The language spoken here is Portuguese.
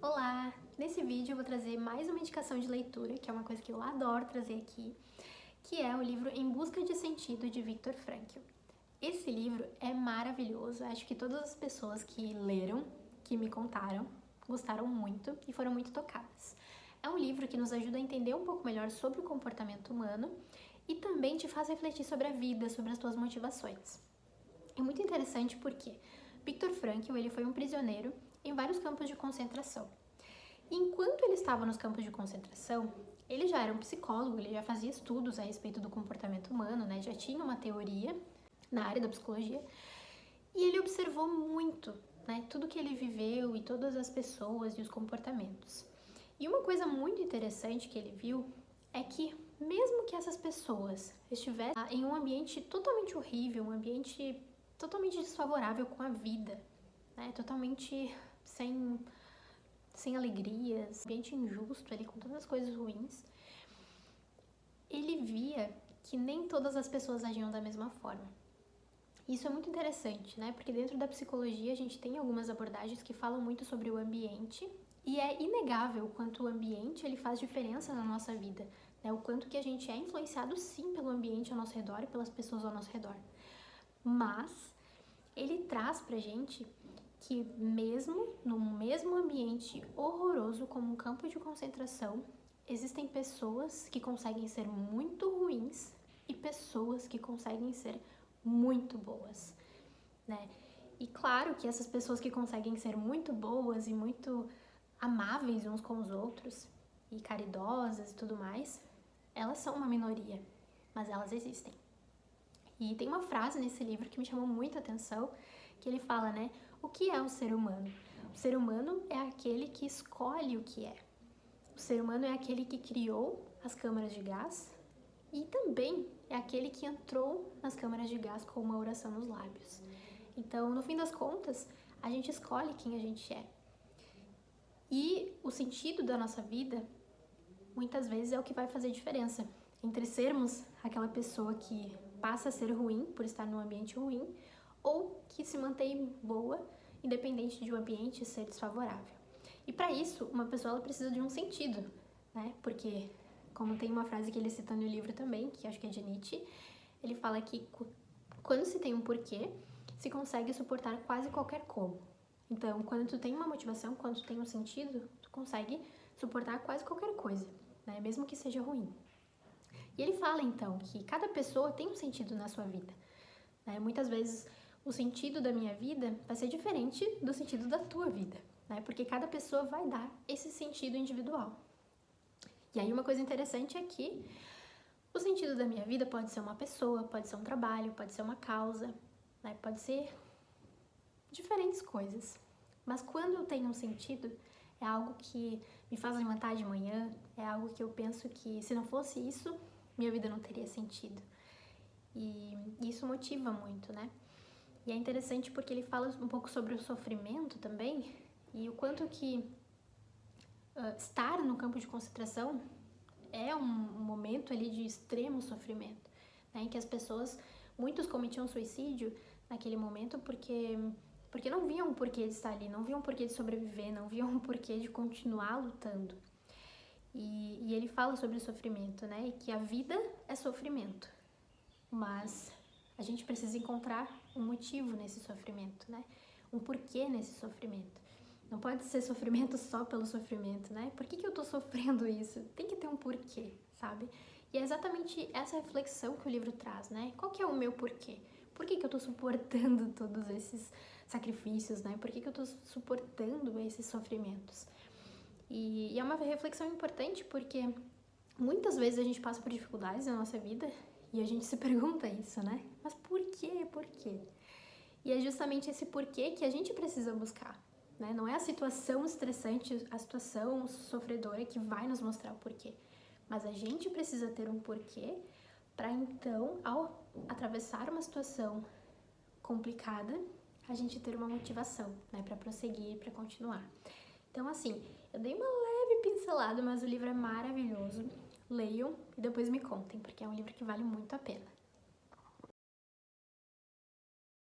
Olá! Nesse vídeo eu vou trazer mais uma indicação de leitura, que é uma coisa que eu adoro trazer aqui, que é o livro Em Busca de Sentido, de Viktor Frankl. Esse livro é maravilhoso, acho que todas as pessoas que leram, que me contaram, gostaram muito e foram muito tocadas. É um livro que nos ajuda a entender um pouco melhor sobre o comportamento humano e também te faz refletir sobre a vida, sobre as tuas motivações. É muito interessante porque Viktor Frankl ele foi um prisioneiro em vários campos de concentração. E enquanto ele estava nos campos de concentração, ele já era um psicólogo, ele já fazia estudos a respeito do comportamento humano, né? Já tinha uma teoria na área da psicologia. E ele observou muito, né? Tudo que ele viveu e todas as pessoas e os comportamentos. E uma coisa muito interessante que ele viu é que mesmo que essas pessoas estivessem em um ambiente totalmente horrível, um ambiente totalmente desfavorável com a vida, né? Totalmente sem alegrias, ambiente injusto ali, com todas as coisas ruins, ele via que nem todas as pessoas agiam da mesma forma. Isso é muito interessante, né? Porque dentro da psicologia a gente tem algumas abordagens que falam muito sobre o ambiente e é inegável o quanto o ambiente ele faz diferença na nossa vida, né? O quanto que a gente é influenciado sim pelo ambiente ao nosso redor e pelas pessoas ao nosso redor. Mas ele traz pra gente que mesmo num mesmo ambiente horroroso como um campo de concentração, existem pessoas que conseguem ser muito ruins e pessoas que conseguem ser muito boas, né? E claro que essas pessoas que conseguem ser muito boas e muito amáveis uns com os outros e caridosas e tudo mais, elas são uma minoria, mas elas existem. E tem uma frase nesse livro que me chamou muito a atenção, que ele fala, né? O que é o ser humano? O ser humano é aquele que escolhe o que é. O ser humano é aquele que criou as câmaras de gás e também é aquele que entrou nas câmaras de gás com uma oração nos lábios. Então, no fim das contas, a gente escolhe quem a gente é. E o sentido da nossa vida, muitas vezes, é o que vai fazer diferença entre sermos aquela pessoa que passa a ser ruim por estar num ambiente ruim ou que se mantém boa, independente de o ambiente ser desfavorável. E para isso, uma pessoa ela precisa de um sentido, né? Porque, como tem uma frase que ele cita no livro também, que acho que é de Nietzsche, ele fala que quando se tem um porquê, se consegue suportar quase qualquer como. Então, quando tu tem uma motivação, quando tu tem um sentido, tu consegue suportar quase qualquer coisa, né? Mesmo que seja ruim. E ele fala, então, que cada pessoa tem um sentido na sua vida, né? Muitas vezes o sentido da minha vida vai ser diferente do sentido da tua vida, né? Porque cada pessoa vai dar esse sentido individual. E aí uma coisa interessante é que o sentido da minha vida pode ser uma pessoa, pode ser um trabalho, pode ser uma causa, né? Pode ser diferentes coisas. Mas quando eu tenho um sentido, é algo que me faz levantar de manhã, é algo que eu penso que se não fosse isso, minha vida não teria sentido. E isso motiva muito, né? E é interessante porque ele fala um pouco sobre o sofrimento também e o quanto que estar no campo de concentração é um momento ali de extremo sofrimento, né? Em que as pessoas, muitos cometiam suicídio naquele momento porque não viam o porquê de estar ali, não viam o porquê de sobreviver, não viam o porquê de continuar lutando. E ele fala sobre o sofrimento, né? E que a vida é sofrimento, mas a gente precisa encontrar um motivo nesse sofrimento, né? Um porquê nesse sofrimento. Não pode ser sofrimento só pelo sofrimento, né? Por que eu tô sofrendo isso? Tem que ter um porquê, sabe? E é exatamente essa reflexão que o livro traz, né? Qual que é o meu porquê? Por que eu tô suportando todos esses sacrifícios, né? Por que eu tô suportando esses sofrimentos? E é uma reflexão importante porque muitas vezes a gente passa por dificuldades na nossa vida e a gente se pergunta isso, né? Mas por quê? Por quê? E é justamente esse porquê que a gente precisa buscar, né? Não é a situação estressante, a situação sofredora que vai nos mostrar o porquê. Mas a gente precisa ter um porquê para então, ao atravessar uma situação complicada, a gente ter uma motivação, né? Para prosseguir, para continuar. Então, assim, eu dei uma leve pincelada, mas o livro é maravilhoso. Leiam e depois me contem, porque é um livro que vale muito a pena.